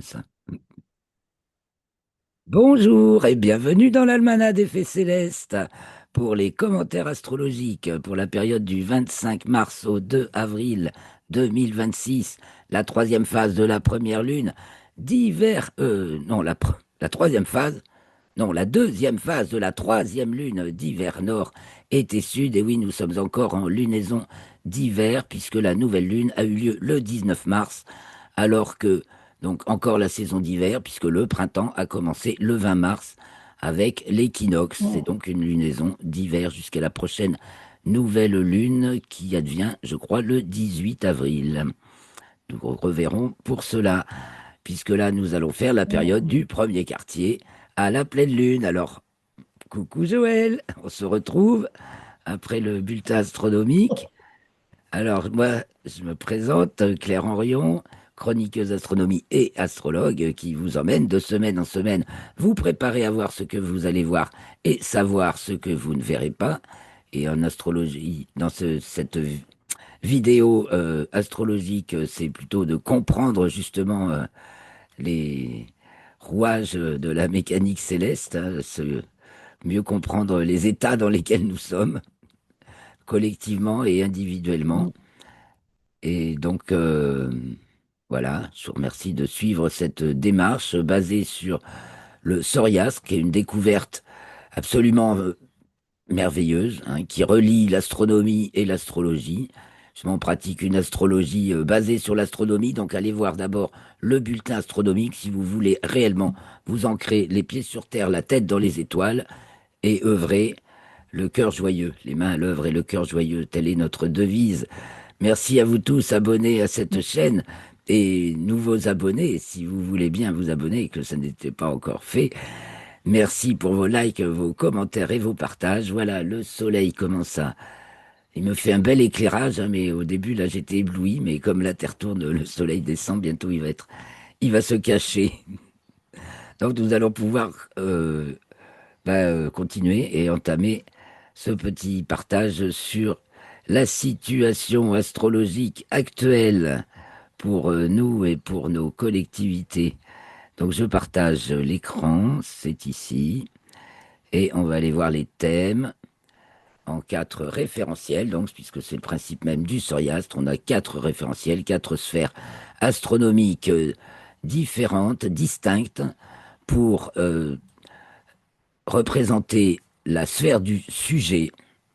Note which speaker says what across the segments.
Speaker 1: Ça. Bonjour et bienvenue dans l'Almanach des Faits Célestes pour les commentaires astrologiques pour la période du 25 mars au 2 avril 2026, la troisième phase de la première lune d'hiver, non, la troisième phase, non, la deuxième phase de la troisième lune d'hiver nord, été sud, et oui, nous sommes encore en lunaison d'hiver puisque la nouvelle lune a eu lieu le 19 mars, alors que donc encore la saison d'hiver, puisque le printemps a commencé le 20 mars avec l'équinoxe. C'est donc une lunaison d'hiver jusqu'à la prochaine nouvelle lune qui advient, je crois, le 18 avril. Nous reverrons pour cela, puisque là, nous allons faire la période du premier quartier à la pleine lune. Alors, coucou Joël, on se retrouve après le bulletin astronomique. Alors, moi, je me présente, Claire Henrion, chroniqueuse astronomie et astrologue, qui vous emmène de semaine en semaine, vous préparer à voir ce que vous allez voir et savoir ce que vous ne verrez pas. Et en astrologie, dans cette vidéo astrologique, c'est plutôt de comprendre justement les rouages de la mécanique céleste, hein, mieux comprendre les états dans lesquels nous sommes, collectivement et individuellement. Et donc, voilà, je vous remercie de suivre cette démarche basée sur le psoriasme, qui est une découverte absolument merveilleuse, hein, qui relie l'astronomie et l'astrologie. Je m'en pratique une astrologie basée sur l'astronomie, donc allez voir d'abord le bulletin astronomique si vous voulez réellement vous ancrer les pieds sur terre, la tête dans les étoiles et œuvrer le cœur joyeux, les mains à l'œuvre et le cœur joyeux, telle est notre devise. Merci à vous tous abonnés à cette chaîne et nouveaux abonnés, si vous voulez bien vous abonner et que ça n'était pas encore fait. Merci pour vos likes, vos commentaires et vos partages. Voilà, le soleil commence à... Il me fait un bel éclairage, hein, mais au début, là, j'étais ébloui, mais comme la Terre tourne, le soleil descend, bientôt il va se cacher. Donc nous allons pouvoir continuer et entamer ce petit partage sur la situation astrologique actuelle pour nous et pour nos collectivités. Donc je partage l'écran, c'est ici, et on va aller voir les thèmes en quatre référentiels, donc puisque c'est le principe même du soriastre, on a quatre référentiels, quatre sphères astronomiques différentes, distinctes, pour représenter la sphère du sujet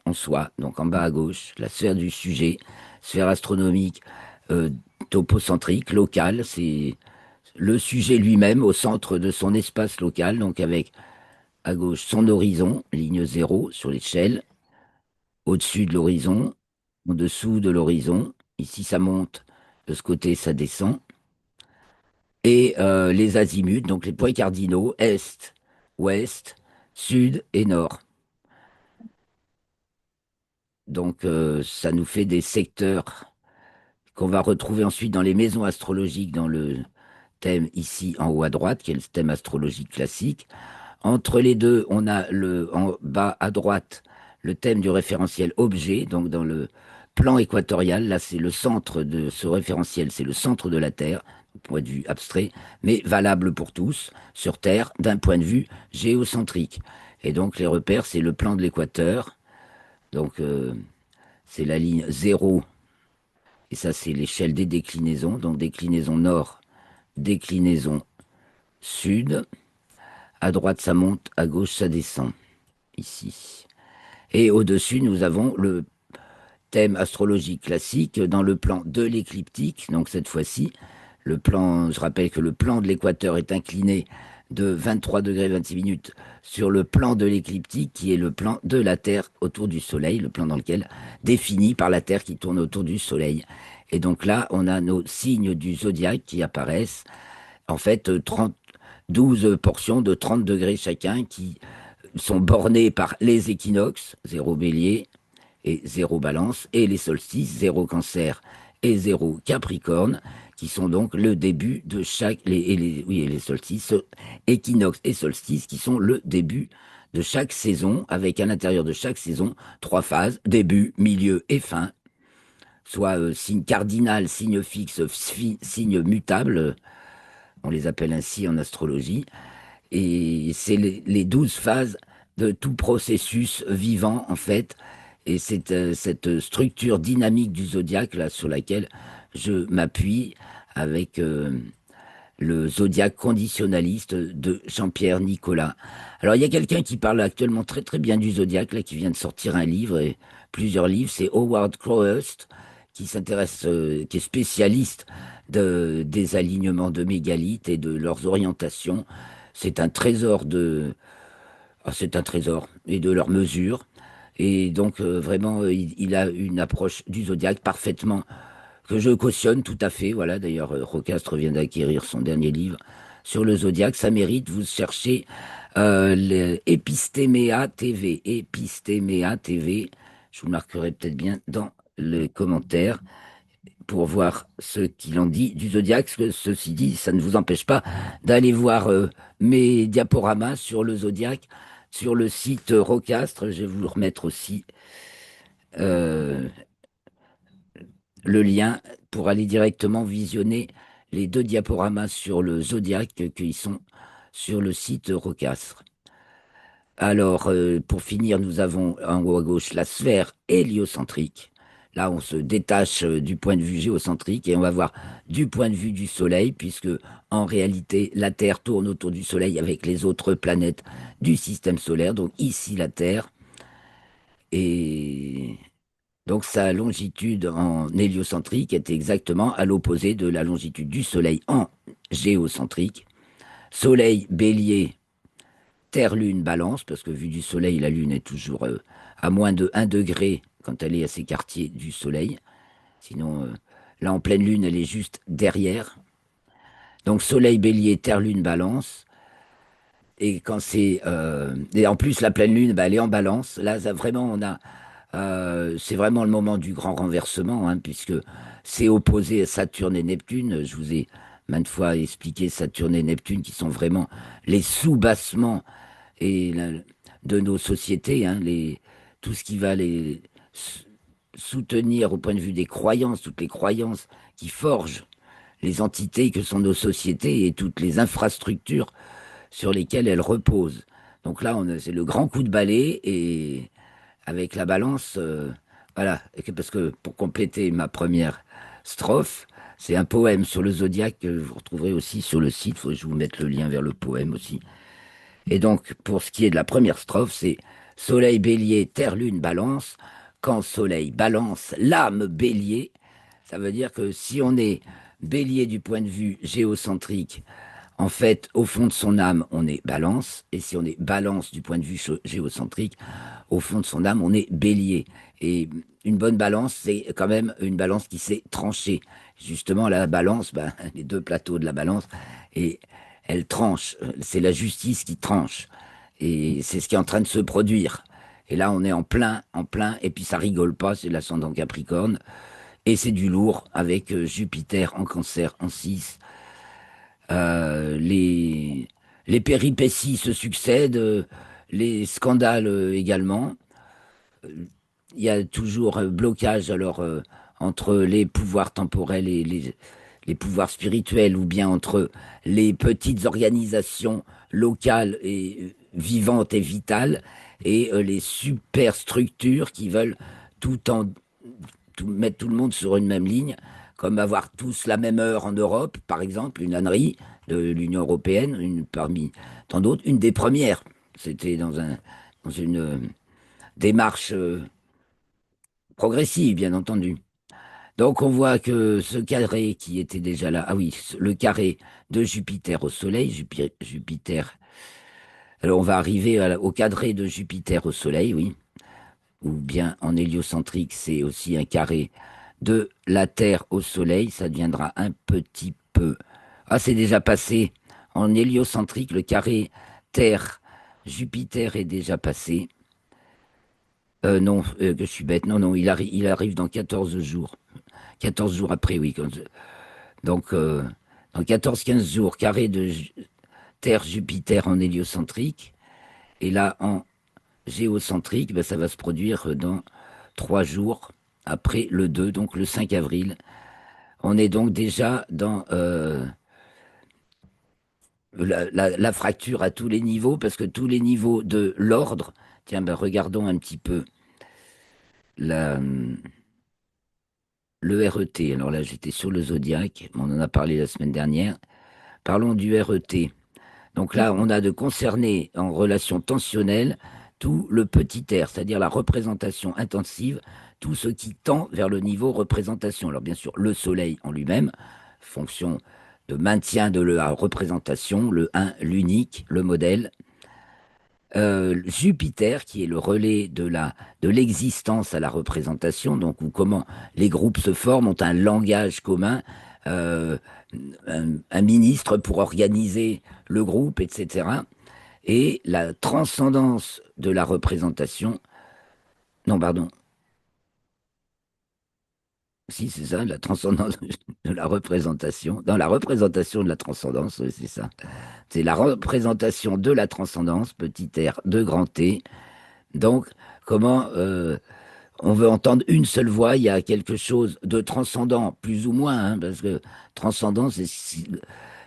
Speaker 1: en soi, donc en bas à gauche, la sphère du sujet, sphère astronomique euh, topocentrique, locale, c'est le sujet lui-même au centre de son espace local, donc avec à gauche son horizon, ligne zéro sur l'échelle, au-dessus de l'horizon, en dessous de l'horizon, ici ça monte, de ce côté ça descend, et les azimuts, donc les points cardinaux, est, ouest, sud et nord. Donc, ça nous fait des secteurs qu'on va retrouver ensuite dans les maisons astrologiques, dans le thème ici en haut à droite, qui est le thème astrologique classique. Entre les deux, on a en bas à droite le thème du référentiel objet, donc dans le plan équatorial. Là, c'est le centre de ce référentiel, c'est le centre de la Terre, point de vue abstrait, mais valable pour tous, sur Terre, d'un point de vue géocentrique. Et donc, les repères, c'est le plan de l'équateur. Donc, c'est la ligne zéro, et ça c'est l'échelle des déclinaisons, donc déclinaison nord, déclinaison sud, à droite ça monte, à gauche ça descend, ici. Et au-dessus nous avons le thème astrologique classique dans le plan de l'écliptique, donc cette fois-ci, le plan, je rappelle que le plan de l'équateur est incliné de 23 degrés 26 minutes sur le plan de l'écliptique, qui est le plan de la Terre autour du Soleil, le plan dans lequel, défini par la Terre qui tourne autour du Soleil. Et donc là, on a nos signes du zodiaque qui apparaissent, en fait, 12 portions de 30 degrés chacun qui sont bornées par les équinoxes, zéro bélier et zéro balance, et les solstices, zéro cancer et zéro capricorne, qui sont donc le début de chaque, et les solstices, équinoxe et solstice, qui sont le début de chaque saison, avec à l'intérieur de chaque saison trois phases, début, milieu et fin, soit signe cardinal, signe fixe, signe mutable, On les appelle ainsi en astrologie. Et c'est les 12 phases de tout processus vivant, en fait. Et c'est cette structure dynamique du zodiaque, là, sur laquelle je m'appuie avec le zodiaque conditionnaliste de Jean-Pierre Nicolas. Alors, il y a quelqu'un qui parle actuellement très très bien du zodiaque, là, qui vient de sortir un livre, et plusieurs livres, c'est Howard Crowhurst, qui s'intéresse, qui est spécialiste des alignements de mégalithes et de leurs orientations. C'est un trésor c'est un trésor, et de leurs mesures. Et donc, vraiment, il a une approche du zodiaque parfaitement que je cautionne tout à fait. Voilà, d'ailleurs, Rocastre vient d'acquérir son dernier livre sur le zodiaque. Ça mérite, vous cherchez Epistéméa TV. Epistéméa TV. Je vous marquerai peut-être bien dans les commentaires pour voir ce qu'il en dit du zodiaque. Ceci dit, ça ne vous empêche pas d'aller voir mes diaporamas sur le zodiaque sur le site Rocastre. Je vais vous remettre aussi euh, le lien pour aller directement visionner les deux diaporamas sur le zodiaque qui sont sur le site Rocastre. Alors, pour finir, nous avons en haut à gauche la sphère héliocentrique. Là, on se détache du point de vue géocentrique et on va voir du point de vue du Soleil, puisque en réalité, la Terre tourne autour du Soleil avec les autres planètes du système solaire. Donc ici, la Terre. Et donc sa longitude en héliocentrique est exactement à l'opposé de la longitude du Soleil en géocentrique. Soleil, Bélier, Terre, Lune, Balance, parce que vu du Soleil, la Lune est toujours à moins de 1 degré quand elle est à ses quartiers du Soleil. Sinon, là, en pleine Lune, elle est juste derrière. Donc Soleil, Bélier, Terre, Lune, Balance. Et quand c'est... et en plus, la pleine Lune, bah, elle est en Balance. Là, ça, vraiment, c'est vraiment le moment du grand renversement, hein, puisque c'est opposé à Saturne et Neptune. Je vous ai maintes fois expliqué Saturne et Neptune, qui sont vraiment les sous-bassements et de nos sociétés, hein, tout ce qui va les soutenir au point de vue des croyances, toutes les croyances qui forgent les entités que sont nos sociétés et toutes les infrastructures sur lesquelles elles reposent. Donc là, c'est le grand coup de balai et avec la balance, voilà, parce que pour compléter ma première strophe, c'est un poème sur le zodiaque que vous retrouverez aussi sur le site. Faut que je vous mette le lien vers le poème aussi. Et donc, pour ce qui est de la première strophe, c'est Soleil bélier, terre lune balance. Quand soleil balance, l'âme bélier. Ça veut dire que si on est bélier du point de vue géocentrique, en fait, au fond de son âme, on est balance. Et si on est balance du point de vue géocentrique, au fond de son âme, on est bélier. Et une bonne balance, c'est quand même une balance qui s'est tranchée. Justement, la balance, ben, les deux plateaux de la balance, et elle tranche. C'est la justice qui tranche. Et c'est ce qui est en train de se produire. Et là, on est en plein, et puis ça rigole pas, c'est l'ascendant Capricorne. Et c'est du lourd avec Jupiter en cancer en 6. Euh, les, les péripéties se succèdent, les scandales également. Il y a toujours un blocage alors entre les pouvoirs temporels et les pouvoirs spirituels, ou bien entre les petites organisations locales et vivantes et vitales et les super structures qui veulent tout en mettre tout le monde sur une même ligne, comme avoir tous la même heure en Europe, par exemple, une ânerie de l'Union européenne, une parmi tant d'autres, une des premières. C'était dans une démarche progressive, bien entendu. Donc on voit que ce carré qui était déjà là, ah oui, le carré de Jupiter au Soleil, Jupiter. Alors on va arriver au carré de Jupiter au Soleil, oui, ou bien en héliocentrique, c'est aussi un carré de la Terre au Soleil, ça deviendra un petit peu. Ah, c'est déjà passé. En héliocentrique, le carré Terre-Jupiter est déjà passé. Non, que je suis bête. Non, non, il arrive dans 14 jours. 14 jours après, oui. Donc, dans 14-15 jours, carré de Terre-Jupiter en héliocentrique. Et là, en géocentrique, ben, ça va se produire dans 3 jours après le 2, donc le 5 avril. On est donc déjà dans la fracture à tous les niveaux, parce que tous les niveaux de l'ordre, tiens, ben, regardons un petit peu la, le RET. Alors là, j'étais sur le zodiaque, on en a parlé la semaine dernière. Parlons du RET. Donc là, on a de concerner en relation tensionnelle tout le petit r, c'est-à-dire la représentation intensive, tout ce qui tend vers le niveau représentation. Alors bien sûr, le soleil en lui-même, fonction de maintien de la représentation, le un, l'unique, le modèle. Jupiter, qui est le relais de l'existence à la représentation, donc où comment les groupes se forment, ont un langage commun, euh, un ministre pour organiser le groupe, etc. Et la transcendance de la représentation, non, pardon, si c'est ça, la transcendance de la représentation, dans la représentation de la transcendance, oui, c'est ça. C'est la représentation de la transcendance, petit r de grand T. Donc, comment on veut entendre une seule voix, il y a quelque chose de transcendant, plus ou moins, hein, parce que transcendant,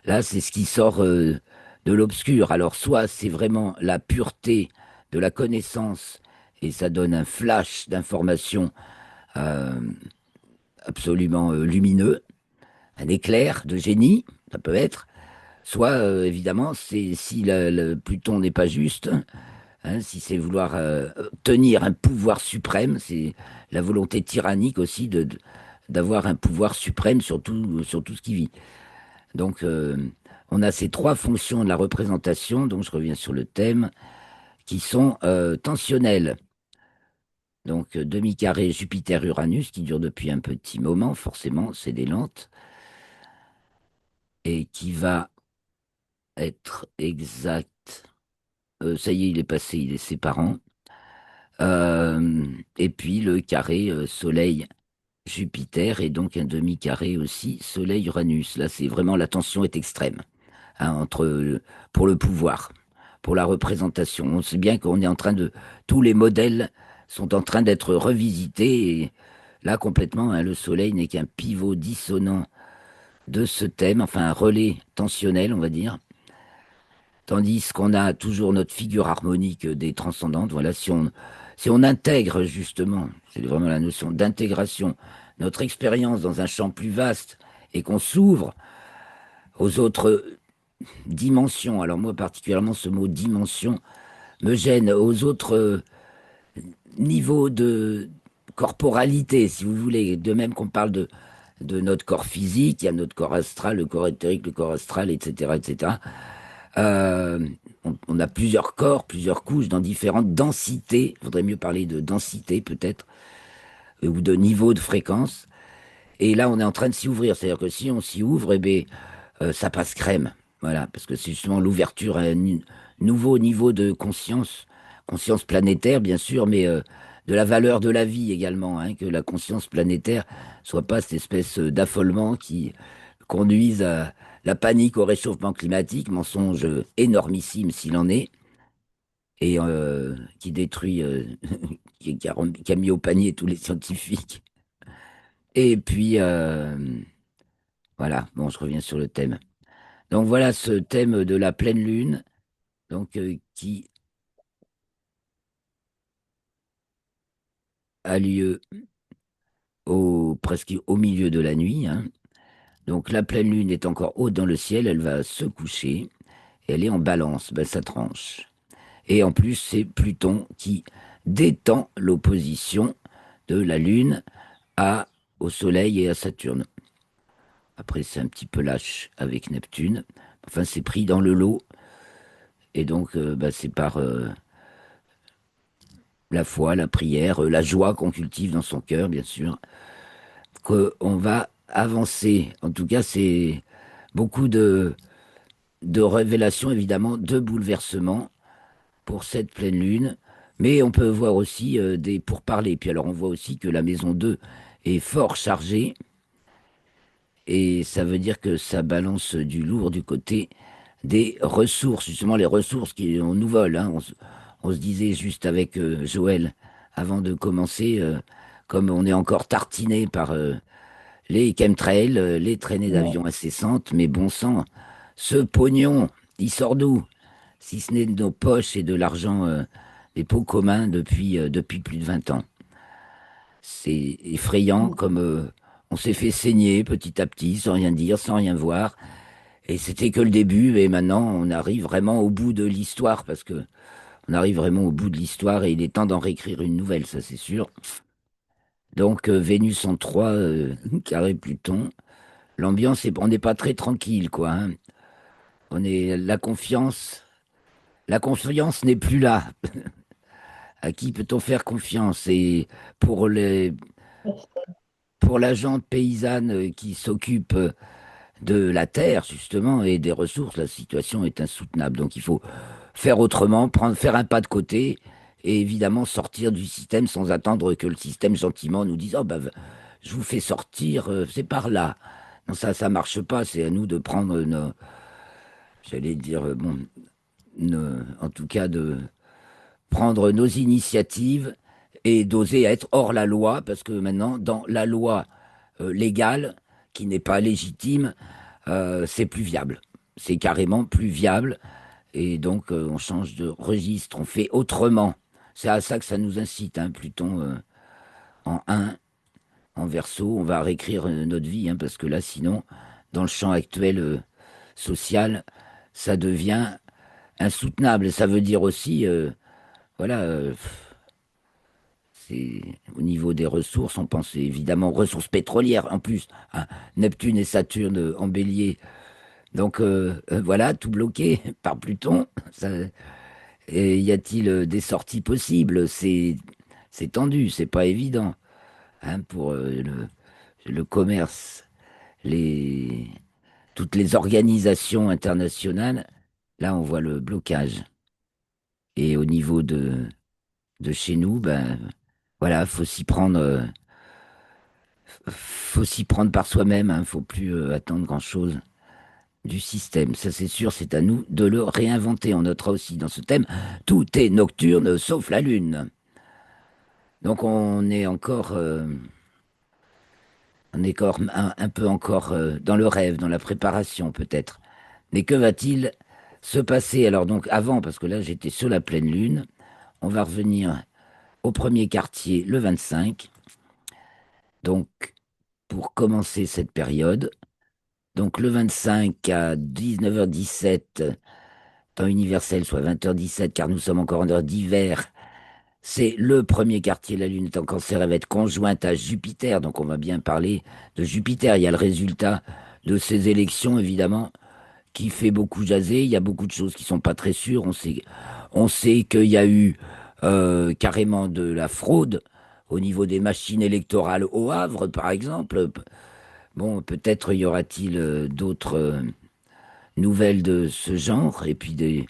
Speaker 1: là, c'est ce qui sort de l'obscur. Alors, soit c'est vraiment la pureté de la connaissance, et ça donne un flash d'information euh, absolument lumineux, un éclair de génie, ça peut être. Soit, évidemment, c'est si le Pluton n'est pas juste, hein, si c'est vouloir tenir un pouvoir suprême, c'est la volonté tyrannique aussi d'avoir un pouvoir suprême sur tout ce qui vit. Donc, on a ces trois fonctions de la représentation, donc je reviens sur le thème, qui sont tensionnelles. Donc, demi-carré Jupiter-Uranus, qui dure depuis un petit moment, forcément, c'est des lentes, et qui va être exact. Ça y est, il est passé, il est séparant. Et puis le carré Soleil-Jupiter et donc un demi-carré aussi Soleil-Uranus. Là, c'est vraiment la tension est extrême hein, pour le pouvoir, pour la représentation. On sait bien qu'on est en train de tous les modèles sont en train d'être revisités et là complètement hein, le Soleil n'est qu'un pivot dissonant de ce thème, enfin un relais tensionnel, on va dire. Tandis qu'on a toujours notre figure harmonique des transcendantes. Voilà, si on intègre justement, c'est vraiment la notion d'intégration, notre expérience dans un champ plus vaste et qu'on s'ouvre aux autres dimensions. Alors moi particulièrement, ce mot dimension me gêne aux autres niveaux de corporalité, si vous voulez. De même qu'on parle de notre corps physique, il y a notre corps astral, le corps éthérique, le corps astral, etc., etc. Euh, on a plusieurs corps, plusieurs couches dans différentes densités. Il faudrait mieux parler de densité peut-être, ou de niveau de fréquence. Et là, on est en train de s'y ouvrir. C'est-à-dire que si on s'y ouvre, eh bien, ça passe crème. Voilà, parce que c'est justement l'ouverture à un nouveau niveau de conscience, conscience planétaire bien sûr, mais de la valeur de la vie également, hein, que la conscience planétaire soit pas cette espèce d'affolement qui conduise à la panique au réchauffement climatique, mensonge énormissime s'il en est, et qui détruit, qui a mis au panier tous les scientifiques. Et puis, voilà, bon, je reviens sur le thème. Donc voilà ce thème de la pleine lune, donc qui a lieu presque au milieu de la nuit, hein. Donc la pleine lune est encore haute dans le ciel, elle va se coucher, et elle est en balance, ben, ça tranche. Et en plus, c'est Pluton qui détend l'opposition de la lune au Soleil et à Saturne. Après, c'est un petit peu lâche avec Neptune. Enfin, c'est pris dans le lot, et donc ben, c'est par la foi, la prière, la joie qu'on cultive dans son cœur, bien sûr, qu'on va avancer. En tout cas, c'est beaucoup de révélations, évidemment, de bouleversements pour cette pleine lune. Mais on peut voir aussi des pourparlers. Puis alors, on voit aussi que la maison 2 est fort chargée. Et ça veut dire que ça balance du lourd du côté des ressources, justement les ressources qui on nous vole. Hein. On se disait juste avec Joël, avant de commencer, comme on est encore tartiné par les chemtrails, les traînées
Speaker 2: Ouais.
Speaker 1: d'avions incessantes, mais bon sang, ce pognon, Il sort d'où? Si ce n'est de nos poches et de l'argent des pots communs depuis plus de 20 ans. C'est effrayant comme on s'est fait saigner petit à petit, sans rien dire, sans rien voir. Et c'était que le début, et maintenant on arrive vraiment au bout de l'histoire, parce que on arrive vraiment au bout de l'histoire et il est temps d'en réécrire une nouvelle, ça c'est sûr. Donc Vénus en 3, carré Pluton. L'ambiance, on n'est pas très tranquille, quoi, hein. On est la confiance n'est plus là. À qui peut-on faire confiance? Et pour pour la gente paysanne qui s'occupe de la terre, justement, et des ressources, la situation est insoutenable. Donc il faut faire autrement, faire un pas de côté et évidemment sortir du système sans attendre que le système gentiment nous dise, oh ben, je vous fais sortir, c'est par là. Non, ça marche pas. C'est à nous de prendre j'allais dire, bon, en tout cas de prendre nos initiatives et d'oser être hors la loi, parce que maintenant, dans la loi légale, qui n'est pas légitime, c'est plus viable. C'est carrément plus viable. Et donc, on change de registre, on fait autrement. C'est à ça que ça nous incite, hein, Pluton en un, en verso. On va réécrire notre vie, hein, parce que là, sinon, dans le champ actuel social, ça devient insoutenable. Ça veut dire aussi, voilà, c'est au niveau des ressources, on pense évidemment aux ressources pétrolières en plus, hein, Neptune et Saturne en bélier. Donc voilà, tout bloqué par Pluton. Ça, et y a-t-il des sorties possibles? C'est tendu, c'est pas évident, hein, pour le commerce, les, toutes les organisations internationales. Là, on voit le blocage. Et au niveau de chez nous, ben voilà, faut s'y prendre par soi-même. Hein, faut plus attendre grand-chose du système. Ça, c'est sûr, c'est à nous de le réinventer. On notera aussi dans ce thème, tout est nocturne sauf la lune. Donc on est encore un peu encore dans le rêve, dans la préparation peut-être. Mais que va-t-il se passer? Alors donc avant, parce que là j'étais sur la pleine lune, on va revenir au premier quartier le 25. Donc pour commencer cette période, donc le 25 à 19h17, temps universel, soit 20h17, car nous sommes encore en heure d'hiver. C'est le premier quartier, la Lune est en Cancer, elle va être conjointe à Jupiter, donc on va bien parler de Jupiter. Il y a le résultat de ces élections, évidemment, qui fait beaucoup jaser. Il y a beaucoup de choses qui sont pas très sûres. On sait qu'il y a eu carrément de la fraude au niveau des machines électorales au Havre, par exemple. Bon, peut-être y aura-t-il d'autres nouvelles de ce genre, et puis des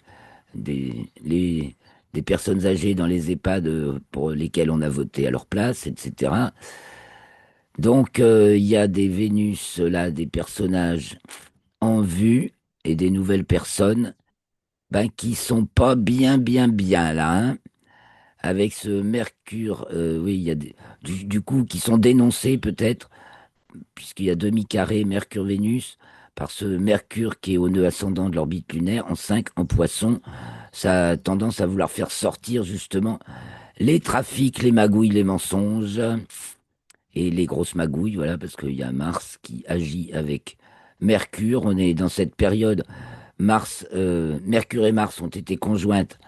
Speaker 1: personnes âgées dans les EHPAD pour lesquelles on a voté à leur place, etc. Donc, il y a des Vénus, là, des personnages en vue et des nouvelles personnes ben, qui sont pas bien, là, hein, avec ce Mercure, oui, il y a du coup, qui sont dénoncés peut-être, puisqu'il y a demi-carré Mercure-Vénus, par ce Mercure qui est au nœud ascendant de l'orbite lunaire, en 5 en poisson, ça a tendance à vouloir faire sortir justement les trafics, les magouilles, les mensonges et les grosses magouilles, voilà, parce qu'il y a Mars qui agit avec Mercure. On est dans cette période. Mercure et Mars ont été conjointes.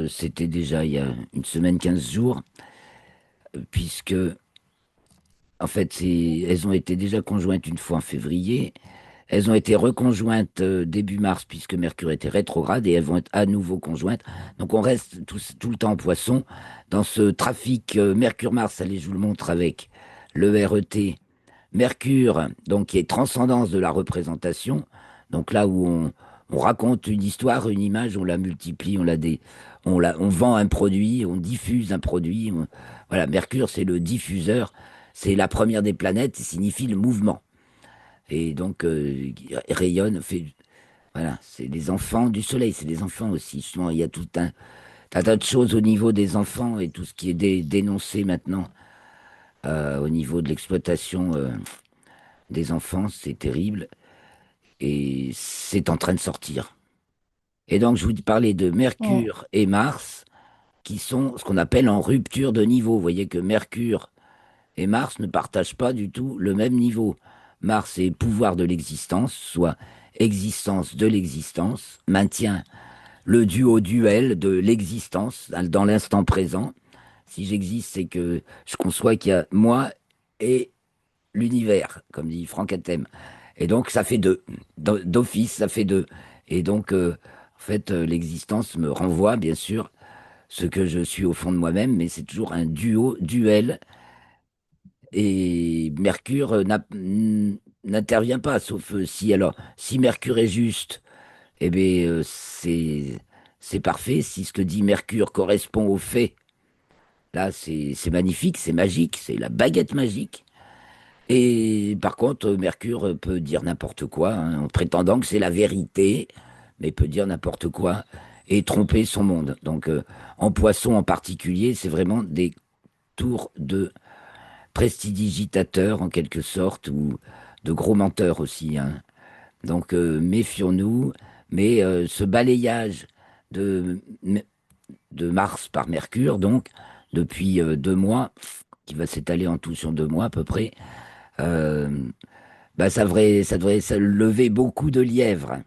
Speaker 1: C'était déjà il y a une semaine, 15 jours, puisque en fait, elles ont été déjà conjointes une fois en février. Elles ont été reconjointes début mars puisque Mercure était rétrograde et elles vont être à nouveau conjointes. Donc on reste tout le temps en poisson dans ce trafic Mercure-Mars. Allez, je vous le montre avec le RET. Mercure, donc qui est transcendance de la représentation. Donc là où on raconte une histoire, une image, on la multiplie, on vend un produit, on diffuse un produit. Voilà, Mercure c'est le diffuseur, c'est la première des planètes, ça signifie le mouvement. Et donc, rayonne, voilà, c'est les enfants du soleil, c'est les enfants aussi. Justement, il y a tout un tas de choses au niveau des enfants et tout ce qui est dénoncé maintenant au niveau de l'exploitation des enfants, c'est terrible et c'est en train de sortir. Et donc, je vous parlais de
Speaker 2: Ouais.
Speaker 1: Mercure et Mars, qui sont ce qu'on appelle en rupture de niveau. Vous voyez que Mercure et Mars ne partagent pas du tout le même niveau. Mars est pouvoir de l'existence, soit existence de l'existence, maintient le duo-duel de l'existence dans l'instant présent. Si j'existe, c'est que je conçois qu'il y a moi et l'univers, comme dit Franck Attem. Et donc, ça fait deux. D'office, ça fait deux. Et donc, en fait, l'existence me renvoie, bien sûr, ce que je suis au fond de moi-même, mais c'est toujours un duel. Et Mercure n'intervient pas, sauf si, alors, si Mercure est juste, eh bien, c'est parfait. Si ce que dit Mercure correspond aux faits, là, c'est magnifique, c'est magique, c'est la baguette magique. Et par contre, Mercure peut dire n'importe quoi, hein, en prétendant que c'est la vérité, mais peut dire n'importe quoi et tromper son monde. Donc, en poisson en particulier, c'est vraiment des tours de prestidigitateurs en quelque sorte, ou de gros menteurs aussi, hein. Donc, méfions-nous, mais ce balayage de, de Mars par Mercure, donc, depuis 2 mois, qui va s'étaler en tout sur 2 mois à peu près, euh, bah, ça lever beaucoup de lièvres.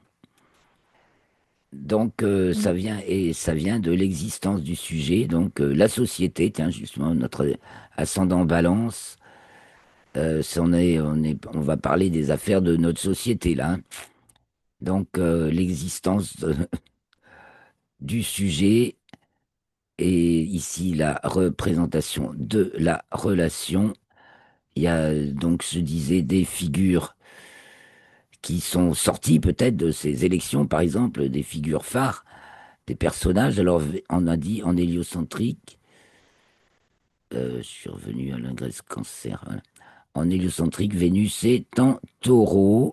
Speaker 1: Donc
Speaker 2: Mm.
Speaker 1: ça vient de l'existence du sujet. Donc la société, tiens justement notre ascendant Balance, on va parler des affaires de notre société là, hein. Donc l'existence du sujet et ici la représentation de la relation. Il y a donc, je disais, des figures qui sont sorties peut-être de ces élections, par exemple, des figures phares, des personnages. Alors, on a dit en héliocentrique, je suis revenu à l'ingresse cancer, voilà. En héliocentrique, Vénus est en taureau,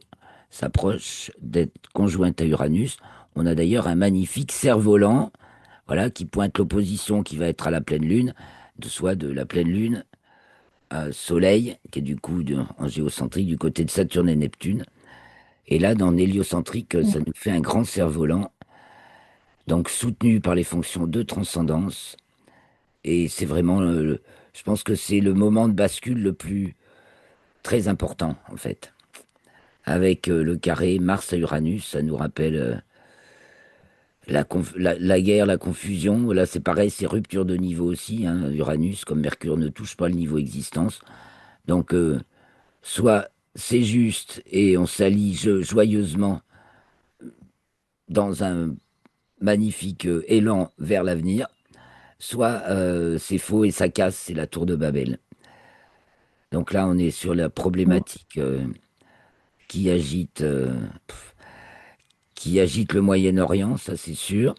Speaker 1: s'approche d'être conjointe à Uranus. On a d'ailleurs un magnifique cerf-volant, voilà, qui pointe l'opposition qui va être à la pleine lune, soit de la pleine lune à Soleil, qui est du coup en géocentrique du côté de Saturne et Neptune. Et là, dans l'héliocentrique, ça
Speaker 2: Mm.
Speaker 1: nous fait un grand cerf-volant, donc soutenu par les fonctions de transcendance. Et c'est vraiment, je pense que c'est le moment de bascule le plus très important, en fait. Avec le carré Mars à Uranus, ça nous rappelle la guerre, la confusion. Là, c'est pareil, c'est rupture de niveau aussi, hein. Uranus, comme Mercure, ne touche pas le niveau existence. Donc, soit c'est juste et on s'allie joyeusement dans un magnifique élan vers l'avenir, soit c'est faux et ça casse, c'est la tour de Babel. Donc là, on est sur la
Speaker 2: Mm.
Speaker 1: problématique qui agite, qui agite le Moyen-Orient, ça c'est sûr.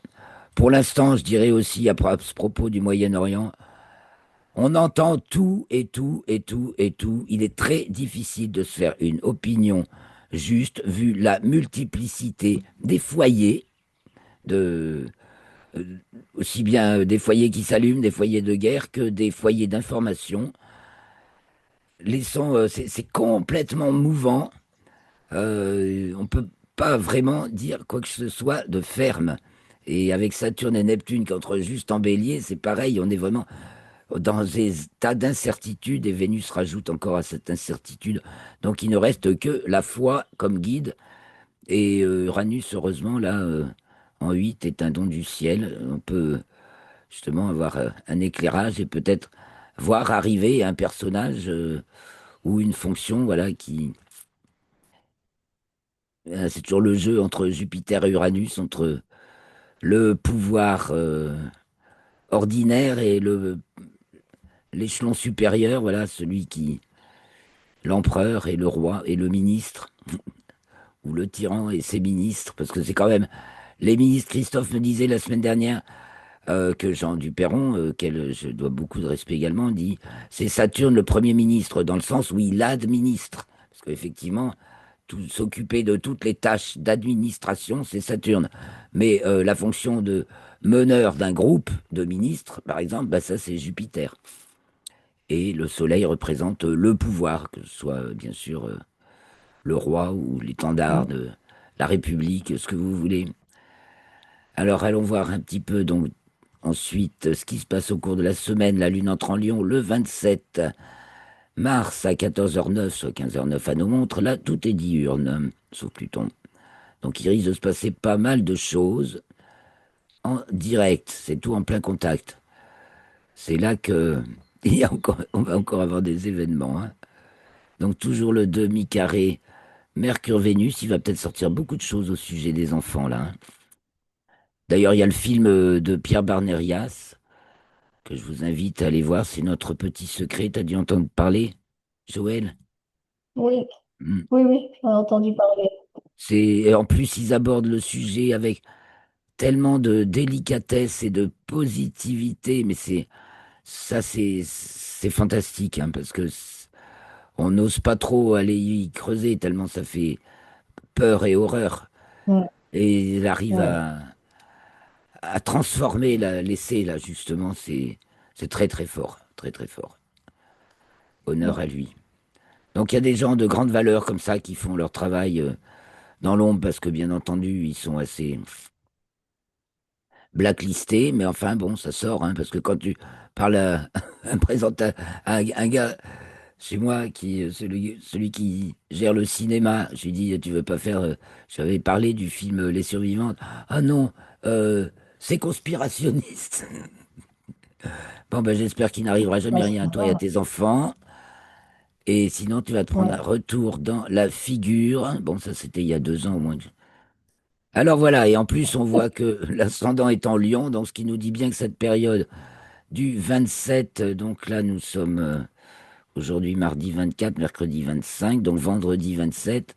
Speaker 1: Pour l'instant, je dirais aussi à ce propos du Moyen-Orient, on entend tout et tout et tout et tout. Il est très difficile de se faire une opinion juste vu la multiplicité des foyers de euh, aussi bien des foyers qui s'allument, des foyers de guerre que des foyers d'information. Les sons, c'est complètement mouvant. On peut pas vraiment dire quoi que ce soit de ferme. Et avec Saturne et Neptune qui entrent juste en bélier, c'est pareil, on est vraiment dans des tas d'incertitudes et Vénus rajoute encore à cette incertitude. Donc il ne reste que la foi comme guide. Et Uranus, heureusement, là, en 8 est un don du ciel. On peut justement avoir un éclairage et peut-être voir arriver un personnage ou une fonction, voilà, qui... c'est toujours le jeu entre Jupiter et Uranus, entre le pouvoir ordinaire et l'échelon supérieur, voilà, celui qui... L'empereur et le roi et le ministre, ou le tyran et ses ministres, parce que c'est quand même... Les ministres, Christophe me disait la semaine dernière, que Jean Duperron, auquel je dois beaucoup de respect également, dit c'est Saturne le Premier ministre, dans le sens où il administre. Parce qu'effectivement, s'occuper de toutes les tâches d'administration, c'est Saturne. Mais la fonction de meneur d'un groupe de ministres, par exemple, bah, ça c'est Jupiter. Et le Soleil représente le pouvoir, que ce soit bien sûr le roi ou l'étendard
Speaker 2: Mm.
Speaker 1: de la République, ce que vous voulez. Alors, allons voir un petit peu, donc, ensuite, ce qui se passe au cours de la semaine. La Lune entre en Lion le 27 mars à 14h09, soit 15h09 à nos montres. Là, tout est diurne, sauf Pluton. Donc, il risque de se passer pas mal de choses en direct. C'est tout en plein contact. C'est là que on va encore avoir des événements, hein. Donc, toujours le demi-carré Mercure-Vénus. Il va peut-être sortir beaucoup de choses au sujet des enfants, là, hein. D'ailleurs, il y a le film de Pierre Barnérias que je vous invite à aller voir. C'est Notre petit secret. T'as dû entendre parler, Joël?
Speaker 2: Oui,
Speaker 1: Hmm.
Speaker 2: oui, oui, j'en ai entendu parler.
Speaker 1: Et en plus, ils abordent le sujet avec tellement de délicatesse et de positivité. Mais c'est fantastique, hein, parce que on n'ose pas trop aller y creuser tellement ça fait peur et horreur.
Speaker 2: Ouais,
Speaker 1: Et il arrive
Speaker 2: ouais,
Speaker 1: à transformer l'essai, là, justement. C'est très, très fort. Très, très fort. Honneur à
Speaker 2: ouais,
Speaker 1: lui. Donc il y a des gens de grande valeur comme ça qui font leur travail dans l'ombre parce que bien entendu ils sont assez blacklistés, mais enfin bon ça sort, hein, parce que quand tu parles à un un gars chez moi celui qui gère le cinéma, je lui dis tu veux pas faire, j'avais parlé du film Les Survivantes, ah non, euh, c'est conspirationniste. Bon ben j'espère qu'il n'arrivera jamais
Speaker 2: à ce
Speaker 1: rien à toi et à
Speaker 2: point-là.
Speaker 1: tes enfants. Et sinon, tu vas te prendre un
Speaker 2: Ouais,
Speaker 1: retour dans la figure. Bon, ça, c'était il y a 2 ans au moins. Alors voilà, et en plus, on voit que l'ascendant est en Lion, donc ce qui nous dit bien que cette période du 27, donc là, nous sommes aujourd'hui mardi 24, mercredi 25, donc vendredi 27,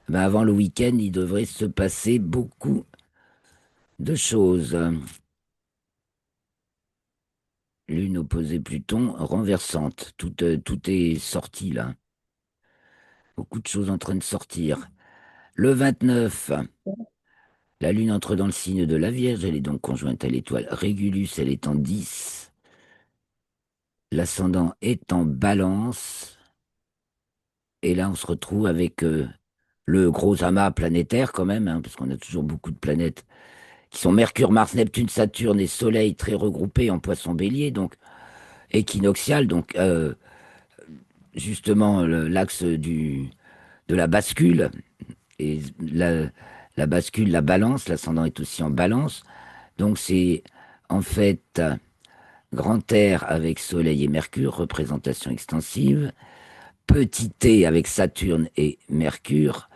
Speaker 1: ben avant le week-end, il devrait se passer beaucoup de choses. Lune opposée Pluton, renversante. Tout est sorti là. Beaucoup de choses en train de sortir. Le 29. La Lune entre dans le signe de la Vierge, elle est donc conjointe à l'étoile Régulus, elle est en 10. L'ascendant est en Balance, et là on se retrouve avec le gros amas planétaire quand même, hein, parce qu'on a toujours beaucoup de planètes qui sont Mercure, Mars, Neptune, Saturne et Soleil très regroupés en Poisson Bélier, donc équinoxial, donc justement l'axe de la bascule, et la bascule, la Balance, l'ascendant est aussi en Balance, donc c'est en fait Grand R avec Soleil et Mercure, représentation extensive. Petit T avec Saturne et Mercure,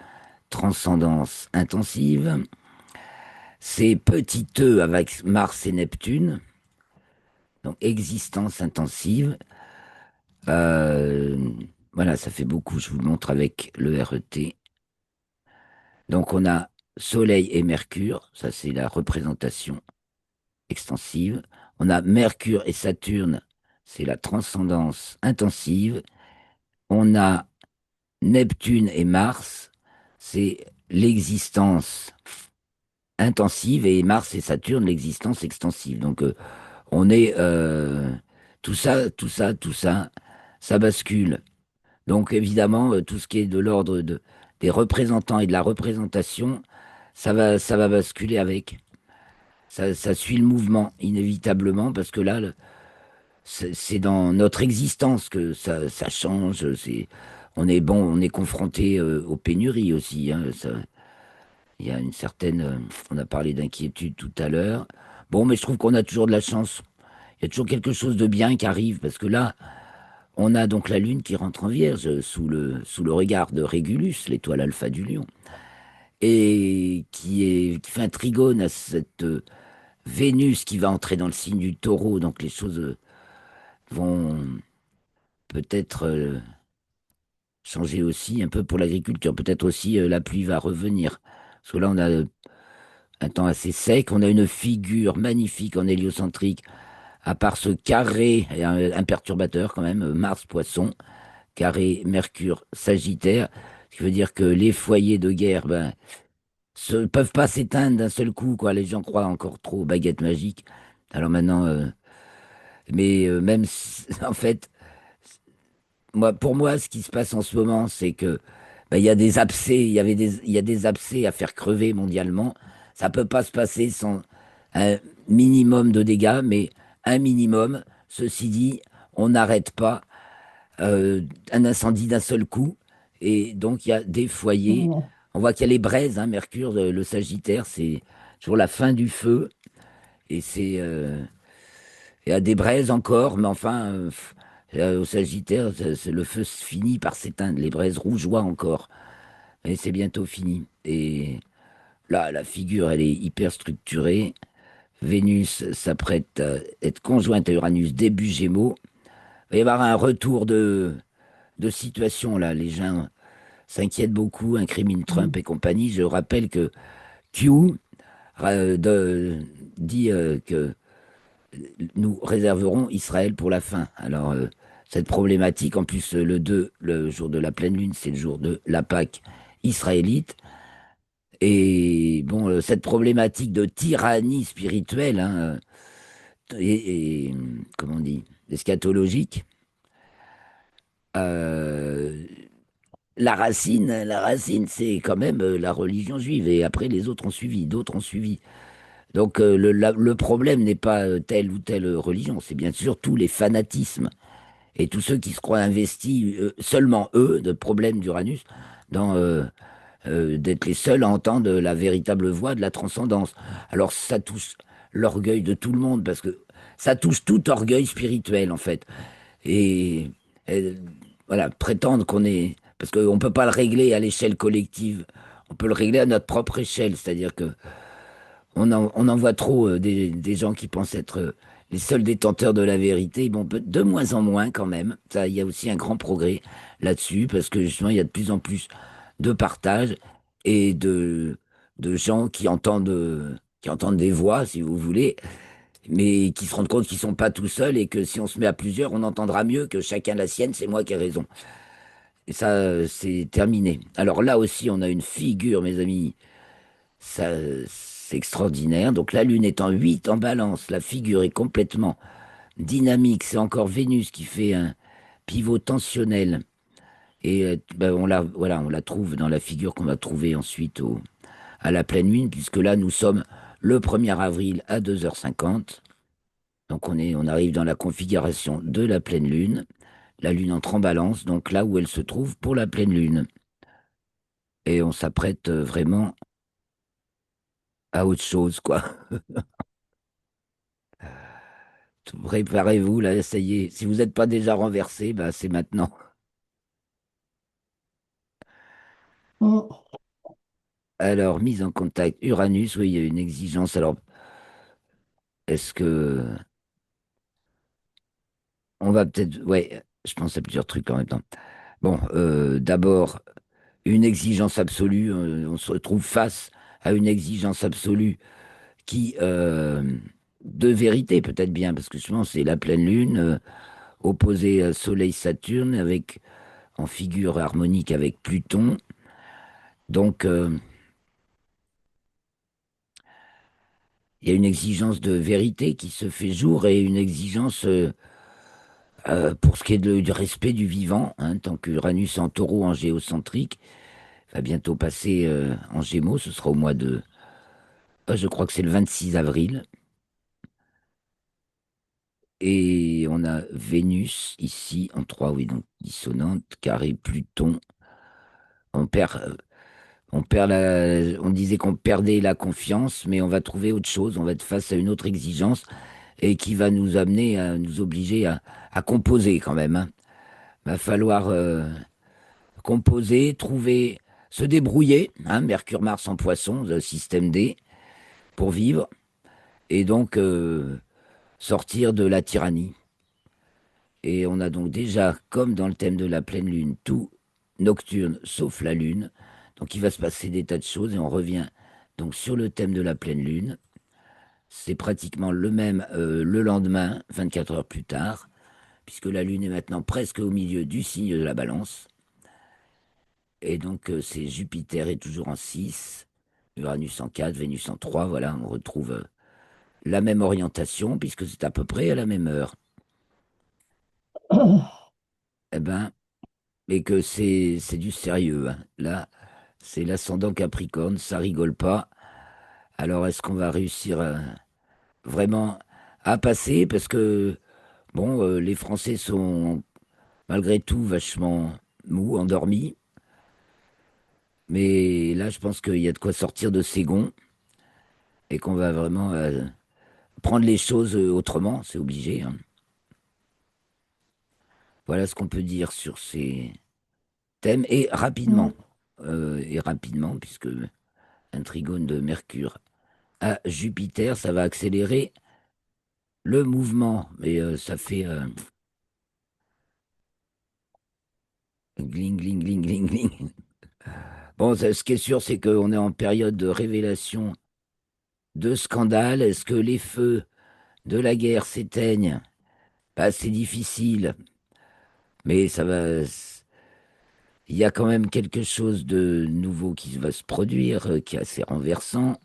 Speaker 1: transcendance intensive. C'est petit E avec Mars et Neptune, donc existence intensive. Euh, voilà, ça fait beaucoup, je vous le montre avec le RET. Donc on a Soleil et Mercure, ça c'est la représentation extensive. On a Mercure et Saturne, c'est la transcendance intensive. On a Neptune et Mars, c'est l'existence intensive et Mars et Saturne, l'existence extensive. Donc on est tout ça, ça bascule. Donc évidemment, tout ce qui est de l'ordre des représentants et de la représentation, ça va basculer avec. Ça suit le mouvement inévitablement parce que là, c'est dans notre existence que ça change. On est bon, on est confronté aux pénuries aussi, hein, il y a une certaine, on a parlé d'inquiétude tout à l'heure. Bon, mais je trouve qu'on a toujours de la chance. Il y a toujours quelque chose de bien qui arrive parce que là, on a donc la Lune qui rentre en Vierge sous le regard de Régulus, l'étoile alpha du Lion, et qui fait un trigone à cette Vénus qui va entrer dans le signe du Taureau. Donc les choses vont peut-être changer aussi un peu pour l'agriculture. Peut-être aussi la pluie va revenir. Parce que là, on a un temps assez sec. On a une figure magnifique en héliocentrique, à part ce carré, et un perturbateur quand même, Mars-Poisson, carré Mercure-Sagittaire, ce qui veut dire que les foyers de guerre ben, peuvent pas s'éteindre d'un seul coup, quoi. Les gens croient encore trop aux baguettes magiques. Alors maintenant, mais même en fait, pour moi, ce qui se passe en ce moment, c'est que ben, il y a des abcès, il y a des abcès à faire crever mondialement. Ça peut pas se passer sans un minimum de dégâts, mais un minimum. Ceci dit, on n'arrête pas euh, un incendie d'un seul coup. Et donc, il y a des foyers.
Speaker 2: Mhm.
Speaker 1: On voit qu'il y a les braises, hein, Mercure, le Sagittaire, c'est toujours la fin du feu. Et il y a des braises encore, mais enfin, au Sagittaire, le feu se finit par s'éteindre. Les braises rougeoient encore. Et c'est bientôt fini. Et là, la figure, elle est hyper structurée. Vénus s'apprête à être conjointe à Uranus début Gémeaux. Il va y avoir un retour de situation là. Les gens s'inquiètent beaucoup, incriminent Trump et compagnie. Je rappelle que Q dit que nous réserverons Israël pour la fin. Alors, cette problématique, en plus, le 2, le jour de la pleine lune, c'est le jour de la Pâque israélite. Et bon, cette problématique de tyrannie spirituelle, hein, comment on dit, eschatologique, euh, la racine, c'est quand même la religion juive. Et après, les autres ont suivi, d'autres ont suivi. Donc, le problème n'est pas telle ou telle religion, c'est bien sûr tous les fanatismes et tous ceux qui se croient investis, seulement eux, de problèmes d'Uranus, dans d'être les seuls à entendre la véritable voix de la transcendance. Alors ça touche l'orgueil de tout le monde, parce que ça touche tout orgueil spirituel, en fait. Et, et, voilà, prétendre qu'on est... Parce qu'on ne peut pas le régler à l'échelle collective, on peut le régler à notre propre échelle, c'est-à-dire que on en voit trop des gens qui pensent être les seuls détenteurs de la vérité. Bon, de moins en moins quand même. Ça, il y a aussi un grand progrès là-dessus parce que justement, il y a de plus en plus de partage et de gens qui entendent des voix, si vous voulez, mais qui se rendent compte qu'ils sont pas tout seuls et que si on se met à plusieurs, on entendra mieux que chacun la sienne. C'est moi qui ai raison. Et ça, c'est terminé. Alors là aussi, on a une figure, mes amis. Ça, c'est extraordinaire. Donc la Lune est en 8 en balance, la figure est complètement dynamique. C'est encore Vénus qui fait un pivot tensionnel. Et ben, voilà, on la trouve dans la figure qu'on va trouver ensuite à la pleine lune, puisque là, nous sommes le 1er avril à 2h50. Donc on arrive dans la configuration de la pleine lune. La lune entre en balance, donc là où elle se trouve pour la pleine lune. Et on s'apprête vraiment à autre chose, quoi. Préparez-vous, là, ça y est. Si vous n'êtes pas déjà renversé, bah, c'est maintenant.
Speaker 2: Mhm.
Speaker 1: Alors, mise en contact. Uranus, oui, il y a une exigence. Alors, est-ce que... On va peut-être... Ouais, je pense à plusieurs trucs en même temps. Bon, d'abord, une exigence absolue. On se retrouve face à une exigence absolue qui... de vérité, peut-être bien, parce que justement, c'est la pleine lune, opposée à Soleil-Saturne, avec, en figure harmonique avec Pluton. Donc... il y a une exigence de vérité qui se fait jour et une exigence pour ce qui est du respect du vivant, hein, tant qu'Uranus en taureau en géocentrique va bientôt passer en gémeaux, ce sera au mois de... je crois que c'est le 26 avril. Et on a Vénus ici en 3, oui, donc dissonante, carré Pluton. On perd, on disait qu'on perdait la confiance, mais on va trouver autre chose, on va être face à une autre exigence et qui va nous amener à nous obliger à composer quand même, hein. Va falloir composer, trouver, se débrouiller, hein, Mercure-Mars en poisson, le système D, pour vivre, et donc sortir de la tyrannie. Et on a donc déjà, comme dans le thème de la pleine lune, tout nocturne sauf la lune. Donc il va se passer des tas de choses et on revient donc sur le thème de la pleine lune. C'est pratiquement le même le lendemain, 24 heures plus tard, puisque la lune est maintenant presque au milieu du signe de la balance. Et donc, c'est Jupiter est toujours en 6, Uranus en 4, Vénus en 3. Voilà, on retrouve la même orientation, puisque c'est à peu près à la même heure. Eh ben, et que c'est du sérieux, hein. Là, c'est l'ascendant Capricorne, ça rigole pas. Alors, est-ce qu'on va réussir vraiment à passer? Parce que, bon, les Français sont malgré tout vachement mous, endormis. Mais là, je pense qu'il y a de quoi sortir de ces gonds et qu'on va vraiment prendre les choses autrement, c'est obligé, hein. Voilà ce qu'on peut dire sur ces thèmes.
Speaker 2: Mm.
Speaker 1: Et rapidement, puisque un trigone de Mercure à Jupiter, ça va accélérer le mouvement. Mais ça fait gling, gling, gling, gling, gling. Bon, ce qui est sûr, c'est qu'on est en période de révélation de scandale. Est-ce que les feux de la guerre s'éteignent? Bah, c'est difficile, mais ça va. Il y a quand même quelque chose de nouveau qui va se produire, qui est assez renversant.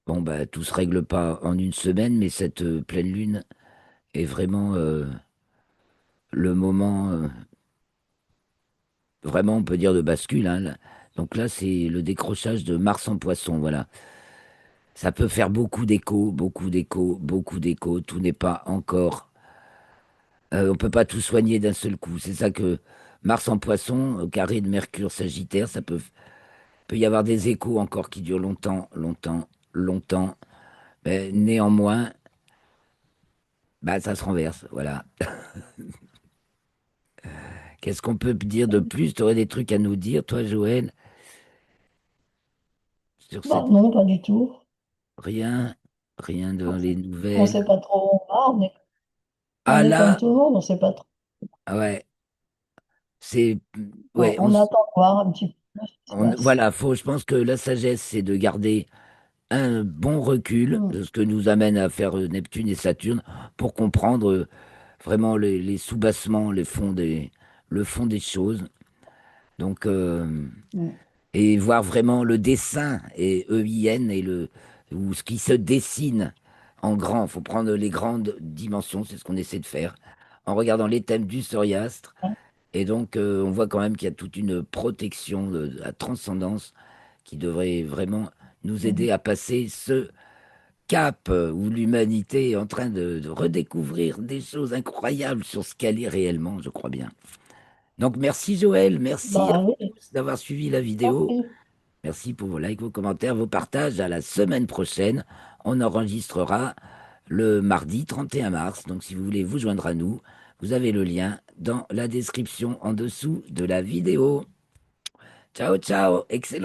Speaker 1: Bon, bah, tout se règle pas en une semaine, mais cette pleine lune est vraiment le moment, vraiment, on peut dire, de bascule, hein, là. Donc là, c'est le décrochage de Mars en Poisson, voilà. Ça peut faire beaucoup d'échos, beaucoup d'échos, beaucoup d'échos. Tout n'est pas encore. On peut pas tout soigner d'un seul coup. C'est ça que Mars en Poisson, au carré de Mercure Sagittaire, peut y avoir des échos encore qui durent longtemps, longtemps, longtemps. Mais néanmoins, bah, ça se renverse, voilà. Qu'est-ce qu'on peut dire de plus? Tu aurais des trucs à nous dire, toi, Joël, sur
Speaker 2: Bah
Speaker 1: cette...
Speaker 2: non, pas du tout.
Speaker 1: Rien, rien dans les
Speaker 2: On sait
Speaker 1: nouvelles.
Speaker 2: pas trop où on va.
Speaker 1: Ah
Speaker 2: On est comme
Speaker 1: là,
Speaker 2: tout le monde, on sait pas trop.
Speaker 1: ah ouais, c'est...
Speaker 2: Bon,
Speaker 1: Ouais,
Speaker 2: on attend de voir un petit peu ce qui se passe.
Speaker 1: voilà, je pense que la sagesse, c'est de garder un bon recul
Speaker 2: Mm.
Speaker 1: de ce que nous amène à faire Neptune et Saturne pour comprendre vraiment les soubassements, le fond des choses. Donc,
Speaker 2: Mm.
Speaker 1: et voir vraiment le dessin, et EIN, ou ce qui se dessine en grand. Il faut prendre les grandes dimensions, c'est ce qu'on essaie de faire, en regardant les thèmes du Soriastre. Et donc, on voit quand même qu'il y a toute une protection de la transcendance qui devrait vraiment nous
Speaker 2: Mm.
Speaker 1: aider à passer ce cap où l'humanité est en train de redécouvrir des choses incroyables sur ce qu'elle est réellement, je crois bien. Donc, merci Joël, merci à
Speaker 2: Bah
Speaker 1: vous
Speaker 2: oui,
Speaker 1: tous d'avoir suivi la
Speaker 2: tant
Speaker 1: vidéo.
Speaker 2: pis.
Speaker 1: Merci pour vos likes, vos commentaires, vos partages. À la semaine prochaine. On enregistrera le mardi 31 mars. Donc, si vous voulez vous joindre à nous, vous avez le lien dans la description en dessous de la vidéo. Ciao, ciao. Excellent.